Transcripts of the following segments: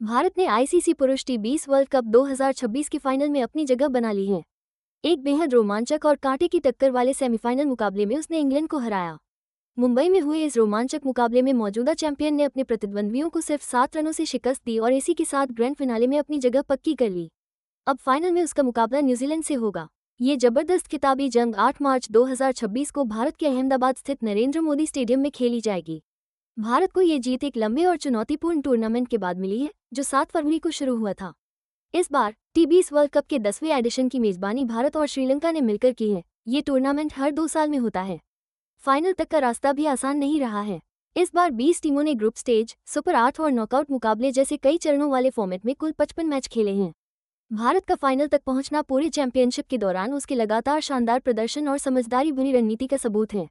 भारत ने आईसीसी पुरुष टी20 world cup 2026 के फाइनल में अपनी जगह बना ली है। एक बेहद रोमांचक और कांटे की टक्कर वाले सेमीफाइनल मुकाबले में उसने इंग्लैंड को हराया। मुंबई में हुए इस रोमांचक मुकाबले में मौजूदा चैंपियन ने अपने प्रतिद्वंद्वियों को सिर्फ 7 रनों से शिकस्त दी और इसी के साथ ग्रैंड फिनाले में अपनी जगह पक्की कर ली। अब फाइनल में उसका मुकाबला न्यूजीलैंड से होगा। ये जबरदस्त खिताबी जंग 8 मार्च 2026 को भारत के अहमदाबाद स्थित नरेंद्र मोदी स्टेडियम में खेली जाएगी। भारत को ये जीत एक लंबे और चुनौतीपूर्ण टूर्नामेंट के बाद मिली है, जो 7 फरवरी को शुरू हुआ था। इस बार टी20 वर्ल्ड कप के 10वें एडिशन की मेजबानी भारत और श्रीलंका ने मिलकर की है। ये टूर्नामेंट हर 2 साल में होता है। फाइनल तक का रास्ता भी आसान नहीं रहा है। इस बार 20 टीमों ने ग्रुप स्टेज, सुपर 8 और नॉकआउट मुकाबले जैसे कई चरणों वाले फॉर्मेट में कुल 55 मैच खेले हैं। भारत का फाइनल तक पहुंचना पूरे चैंपियनशिप के दौरान उसके लगातार शानदार प्रदर्शन और समझदारी भरी रणनीति का सबूत है।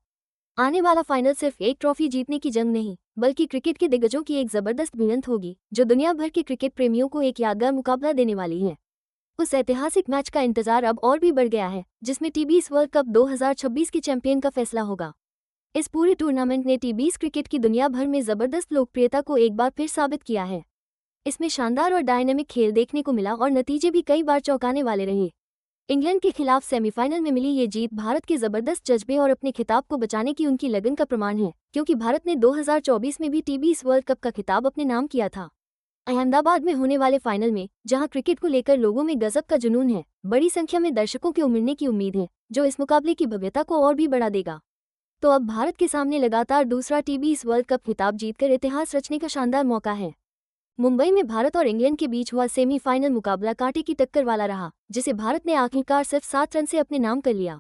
आने वाला फाइनल सिर्फ एक ट्रॉफी जीतने की जंग नहीं, बल्कि क्रिकेट के दिग्गजों की एक जबरदस्त भिड़ंत होगी, जो दुनिया भर के क्रिकेट प्रेमियों को एक यादगार मुकाबला देने वाली है। उस ऐतिहासिक मैच का इंतजार अब और भी बढ़ गया है, जिसमें टी20 वर्ल्ड कप 2026 के चैंपियन का फैसला होगा। इस पूरे टूर्नामेंट ने टी20 क्रिकेट की दुनिया भर में जबरदस्त लोकप्रियता को एक बार फिर साबित किया है। इसमें शानदार और डायनेमिक खेल देखने को मिला और नतीजे भी कई बार चौंकाने वाले रहे। इंग्लैंड के खिलाफ सेमीफाइनल में मिली ये जीत भारत के जबरदस्त जज्बे और अपने खिताब को बचाने की उनकी लगन का प्रमाण है, क्योंकि भारत ने 2024 में भी टी20 वर्ल्ड कप का खिताब अपने नाम किया था। अहमदाबाद में होने वाले फाइनल में, जहां क्रिकेट को लेकर लोगों में गजब का जुनून है, बड़ी संख्या में दर्शकों के उमड़ने की उम्मीद है, जो इस मुकाबले की भव्यता को और भी बढ़ा देगा। तो अब भारत के सामने लगातार दूसरा टी20 वर्ल्ड कप खिताब जीतकर इतिहास रचने का शानदार मौका है। मुंबई में भारत और इंग्लैंड के बीच हुआ सेमीफाइनल मुकाबला कांटे की टक्कर वाला रहा, जिसे भारत ने आखिरकार सिर्फ 7 रन से अपने नाम कर लिया।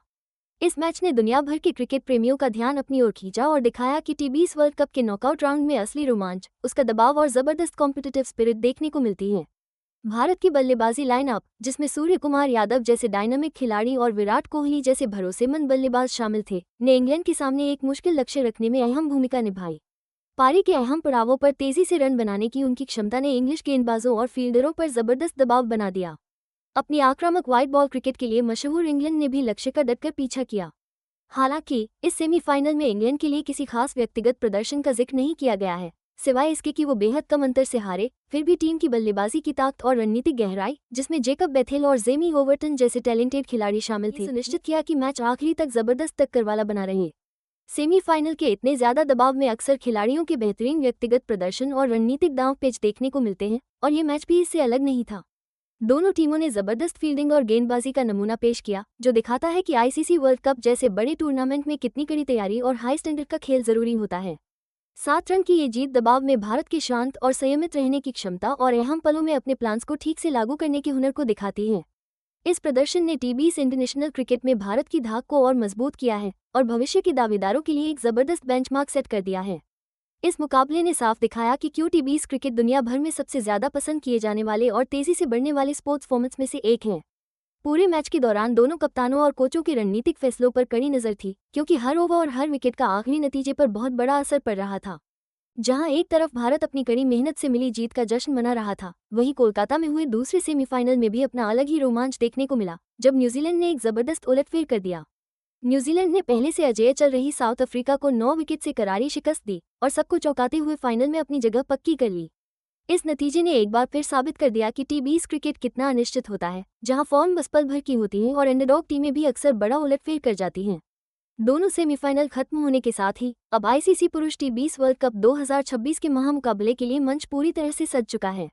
इस मैच ने दुनिया भर के क्रिकेट प्रेमियों का ध्यान अपनी ओर खींचा और दिखाया कि टी20 वर्ल्ड कप के नॉकआउट राउंड में असली रोमांच, उसका दबाव और जबरदस्त कॉम्पिटिटिव स्पिरिट देखने को मिलती है। भारत की बल्लेबाजी लाइनअप, जिसमें सूर्य कुमार यादव जैसे डायनामिक खिलाड़ी और विराट कोहली जैसे भरोसेमंद बल्लेबाज शामिल थे, ने इंग्लैंड के सामने एक मुश्किल लक्ष्य रखने में अहम भूमिका निभाई। पारी के अहम पड़ावों पर तेजी से रन बनाने की उनकी क्षमता ने इंग्लिश गेंदबाजों और फील्डरों पर जबरदस्त दबाव बना दिया। अपनी आक्रामक वाइड बॉल क्रिकेट के लिए मशहूर इंग्लैंड ने भी लक्ष्य का डटकर पीछा किया। हालांकि इस सेमीफाइनल में इंग्लैंड के लिए किसी खास व्यक्तिगत प्रदर्शन का जिक्र नहीं किया गया है, सिवाय इसके कि वो बेहद कम अंतर से हारे। फिर भी टीम की बल्लेबाजी की ताकत और रणनीतिक गहराई, जिसमें जेकब बेथेल और जेमी ओवर्टन जैसे टैलेंटेड खिलाड़ी शामिल थे, सुनिश्चित किया कि मैच आखिरी तक जबरदस्त टक्कर वाला बना रहे। सेमीफाइनल के इतने ज्यादा दबाव में अक्सर खिलाड़ियों के बेहतरीन व्यक्तिगत प्रदर्शन और रणनीतिक दांव-पेच देखने को मिलते हैं, और ये मैच भी इससे अलग नहीं था। दोनों टीमों ने जबरदस्त फील्डिंग और गेंदबाजी का नमूना पेश किया, जो दिखाता है कि आईसीसी वर्ल्ड कप जैसे बड़े टूर्नामेंट में कितनी कड़ी तैयारी और हाई स्टैंडर्ड का खेल जरूरी होता है। 7 रन की ये जीत दबाव में भारत के शांत और संयमित रहने की क्षमता और अहम पलों में अपने प्लान्स को ठीक से लागू करने के हुनर को दिखाती है। इस प्रदर्शन ने टी20 इंटरनेशनल क्रिकेट में भारत की धाक को और मजबूत किया है और भविष्य के दावेदारों के लिए एक जबरदस्त बेंचमार्क सेट कर दिया है। इस मुकाबले ने साफ दिखाया कि क्यों टी20 क्रिकेट दुनिया भर में सबसे ज्यादा पसंद किए जाने वाले और तेजी से बढ़ने वाले स्पोर्ट्स फॉर्मेट्स में से एक है। पूरे मैच के दौरान दोनों कप्तानों और कोचों के रणनीतिक फैसलों पर कड़ी नजर थी, क्योंकि हर ओवर और हर विकेट का आखिरी नतीजे पर बहुत बड़ा असर पड़ रहा था। जहां एक तरफ भारत अपनी कड़ी मेहनत से मिली जीत का जश्न मना रहा था, वहीं कोलकाता में हुए दूसरे सेमीफाइनल में भी अपना अलग ही रोमांच देखने को मिला, जब न्यूजीलैंड ने एक जबरदस्त उलटफेर कर दिया। न्यूजीलैंड ने पहले से अजेय चल रही साउथ अफ्रीका को 9 विकेट से करारी शिकस्त दी और सबको चौंकाते हुए फाइनल में अपनी जगह पक्की कर ली। इस नतीजे ने एक बार फिर साबित कर दिया कि टी20 क्रिकेट कितना अनिश्चित होता है, जहां फॉर्म बस पल भर की होती है और अंडरडॉग टीमें भी अक्सर बड़ा उलटफेर कर जाती हैं। दोनों सेमीफाइनल खत्म होने के साथ ही अब आईसीसी पुरुष टी20 वर्ल्ड कप 2026 के महामुकाबले के लिए मंच पूरी तरह से सज चुका है।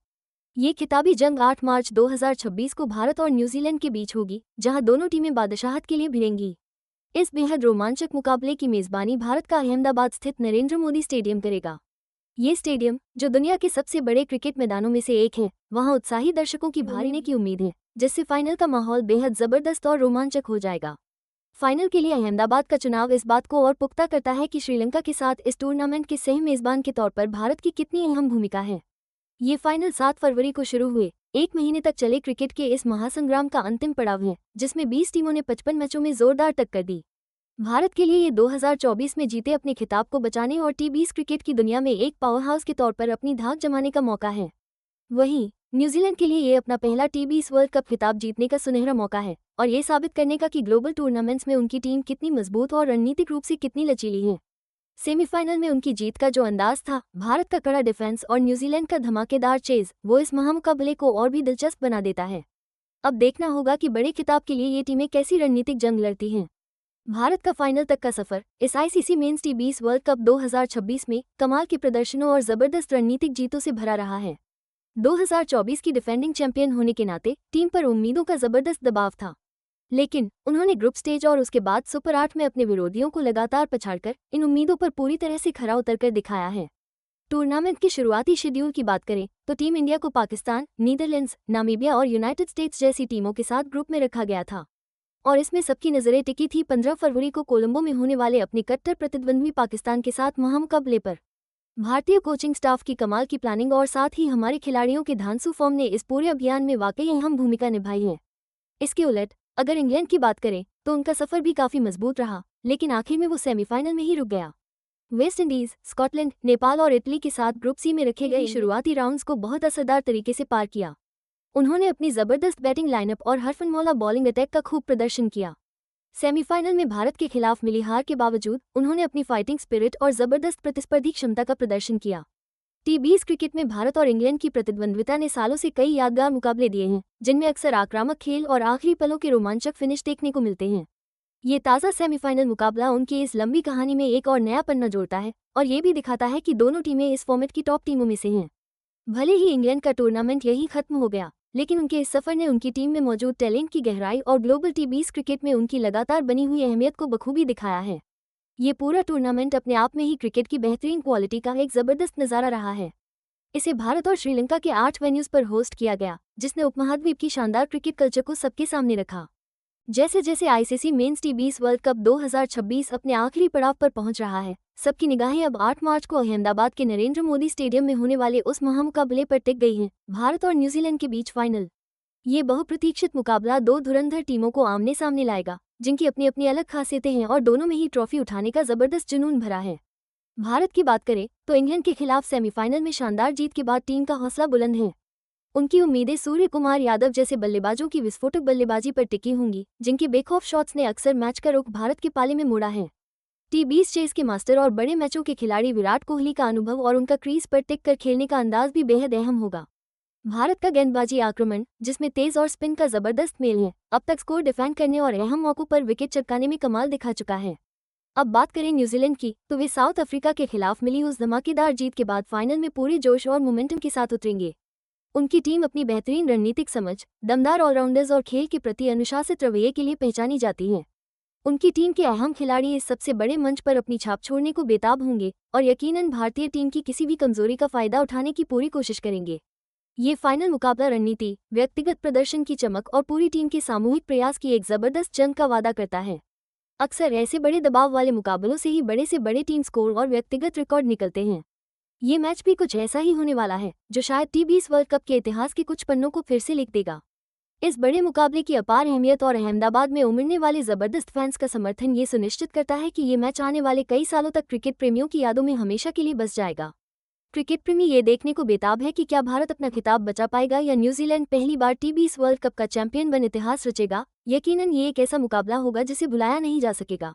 ये खिताबी जंग 8 मार्च 2026 को भारत और न्यूजीलैंड के बीच होगी, जहां दोनों टीमें बादशाहत के लिए भिड़ेंगी। इस बेहद रोमांचक मुकाबले की मेजबानी भारत का अहमदाबाद स्थित नरेंद्र मोदी स्टेडियम करेगा। ये स्टेडियम, जो दुनिया के सबसे बड़े क्रिकेट मैदानों में से एक है, वहां उत्साही दर्शकों की भारी आने की उम्मीद है, जिससे फाइनल का माहौल बेहद जबरदस्त और रोमांचक हो जाएगा। फाइनल के लिए अहमदाबाद का चुनाव इस बात को और पुख्ता करता है कि श्रीलंका के साथ इस टूर्नामेंट के सह मेजबान के तौर पर भारत की कितनी अहम भूमिका है। ये फाइनल 7 फरवरी को शुरू हुए 1 महीने तक चले क्रिकेट के इस महासंग्राम का अंतिम पड़ाव है, जिसमें 20 टीमों ने 55 मैचों में जोरदार टक्कर दी। भारत के लिए ये 2024 में जीते अपने खिताब को बचाने और टी20 क्रिकेट की दुनिया में एक पावरहाउस के तौर पर अपनी धाक जमाने का मौका है। वहीं न्यूजीलैंड के लिए ये अपना पहला टी20 वर्ल्ड कप खिताब जीतने का सुनहरा मौका है और ये साबित करने का कि ग्लोबल टूर्नामेंट्स में उनकी टीम कितनी मजबूत और रणनीतिक रूप से कितनी लचीली है। सेमीफाइनल में उनकी जीत का जो अंदाज था, भारत का कड़ा डिफेंस और न्यूजीलैंड का धमाकेदार चेज, वो इस महामुकाबले को और भी दिलचस्प बना देता है। अब देखना होगा कि बड़े खिताब के लिए ये टीमें कैसी रणनीतिक जंग लड़ती हैं। भारत का फाइनल तक का सफर इस आईसीसी मेंस टी20 वर्ल्ड कप 2026 में कमाल के प्रदर्शनों और जबरदस्त रणनीतिक जीतों से भरा रहा है। 2024 की डिफेंडिंग चैंपियन होने के नाते टीम पर उम्मीदों का जबरदस्त दबाव था, लेकिन उन्होंने ग्रुप स्टेज और उसके बाद सुपर 8 में अपने विरोधियों को लगातार पछाड़कर इन उम्मीदों पर पूरी तरह से खरा उतरकर दिखाया है। टूर्नामेंट के शुरुआती शेड्यूल की बात करें तो टीम इंडिया को पाकिस्तान, नीदरलैंड्स, नामीबिया और यूनाइटेड स्टेट्स जैसी टीमों के साथ ग्रुप में रखा गया था और इसमें सबकी नजरें टिकी थी 15 फरवरी को कोलंबो में होने वाले अपने कट्टर प्रतिद्वंद्वी पाकिस्तान के साथ महामुकाबले पर। भारतीय कोचिंग स्टाफ की कमाल की प्लानिंग और साथ ही हमारे खिलाड़ियों के धांसू फॉर्म ने इस पूरे अभियान में वाकई अहम भूमिका निभाई है। इसके उलट अगर इंग्लैंड की बात करें तो उनका सफर भी काफी मजबूत रहा, लेकिन आखिर में वो सेमीफाइनल में ही रुक गया। वेस्ट इंडीज, स्कॉटलैंड, नेपाल और इटली के साथ ग्रुप सी में रखे गए शुरुआती राउंड्स को बहुत असरदार तरीके से पार किया। उन्होंने अपनी जबरदस्त बैटिंग लाइनअप और हरफनमौला बॉलिंग अटैक का खूब प्रदर्शन किया। सेमीफाइनल में भारत के खिलाफ मिली हार के बावजूद उन्होंने अपनी फाइटिंग स्पिरिट और जबरदस्त प्रतिस्पर्धी क्षमता का प्रदर्शन किया। टी20 क्रिकेट में भारत और इंग्लैंड की प्रतिद्वंद्विता ने सालों से कई यादगार मुकाबले दिए हैं, जिनमें अक्सर आक्रामक खेल और आखिरी पलों के रोमांचक फिनिश देखने को मिलते हैं। ये ताज़ा सेमीफाइनल मुकाबला उनकी इस लंबी कहानी में एक और नया पन्ना जोड़ता है और ये भी दिखाता है कि दोनों टीमें इस फॉर्मेट की टॉप टीमों में से हैं। भले ही इंग्लैंड का टूर्नामेंट यही खत्म हो गया, लेकिन उनके इस सफर ने उनकी टीम में मौजूद टैलेंट की गहराई और ग्लोबल टी20 क्रिकेट में उनकी लगातार बनी हुई अहमियत को बखूबी दिखाया है। ये पूरा टूर्नामेंट अपने आप में ही क्रिकेट की बेहतरीन क्वालिटी का एक जबरदस्त नज़ारा रहा है। इसे भारत और श्रीलंका के 8 वेन्यूज पर होस्ट किया गया, जिसने उपमहाद्वीप की शानदार क्रिकेट कल्चर को सबके सामने रखा। जैसे जैसे आईसीसी मेंस टी20 वर्ल्ड कप 2026 अपने आखिरी पड़ाव पर पहुंच रहा है, सबकी निगाहें अब 8 मार्च को अहमदाबाद के नरेंद्र मोदी स्टेडियम में होने वाले उस महामुकाबले पर टिक गई हैं, भारत और न्यूजीलैंड के बीच फाइनल। ये बहुप्रतीक्षित मुकाबला दो धुरंधर टीमों को आमने सामने लाएगा, जिनकी अपनी अपनी अलग खासियतें हैं और दोनों में ही ट्रॉफी उठाने का जबरदस्त जुनून भरा है। भारत की बात करें तो इंग्लैंड के खिलाफ सेमीफाइनल में शानदार जीत के बाद टीम का हौसला बुलंद है। उनकी उम्मीदें सूर्य कुमार यादव जैसे बल्लेबाजों की विस्फोटक बल्लेबाजी पर टिकी होंगी, जिनके बेखौफ शॉट्स ने अक्सर मैच का रुख भारत के पाले में मोड़ा है। टी20 चेस के मास्टर और बड़े मैचों के खिलाड़ी विराट कोहली का अनुभव और उनका क्रीज पर टिक कर खेलने का अंदाज भी बेहद अहम होगा। भारत का गेंदबाजी आक्रमण, जिसमें तेज और स्पिन का जबरदस्त मेल है, अब तक स्कोर डिफेंड करने और अहम मौकों पर विकेट चटकाने में कमाल दिखा चुका है। अब बात करें न्यूजीलैंड की, तो वे साउथ अफ्रीका के खिलाफ मिली उस धमाकेदार जीत के बाद फाइनल में पूरे जोश और मोमेंटम के साथ उतरेंगे। उनकी टीम अपनी बेहतरीन रणनीतिक समझ, दमदार ऑलराउंडर्स और खेल के प्रति अनुशासित रवैये के लिए पहचानी जाती है। उनकी टीम के अहम खिलाड़ी इस सबसे बड़े मंच पर अपनी छाप छोड़ने को बेताब होंगे और यकीनन भारतीय टीम की किसी भी कमजोरी का फायदा उठाने की पूरी कोशिश करेंगे। ये फाइनल मुकाबला रणनीति, व्यक्तिगत प्रदर्शन की चमक और पूरी टीम के सामूहिक प्रयास की एक जबरदस्त जंग का वादा करता है। अक्सर ऐसे बड़े दबाव वाले मुकाबलों से ही बड़े से बड़े टीम स्कोर और व्यक्तिगत रिकॉर्ड निकलते हैं। ये मैच भी कुछ ऐसा ही होने वाला है, जो शायद टी20 वर्ल्ड कप के इतिहास के कुछ पन्नों को फिर से लिख देगा। इस बड़े मुकाबले की अपार अहमियत और अहमदाबाद में उमड़ने वाले जबरदस्त फैंस का समर्थन ये सुनिश्चित करता है कि ये मैच आने वाले कई सालों तक क्रिकेट प्रेमियों की यादों में हमेशा के लिए बस जाएगा। क्रिकेट प्रेमी ये देखने को बेताब है कि क्या भारत अपना खिताब बचा पाएगा या न्यूजीलैंड पहली बार टी20 वर्ल्ड कप का चैंपियन बन इतिहास रचेगा। यकीनन ये एक ऐसा मुकाबला होगा जिसे भुलाया नहीं जा सकेगा।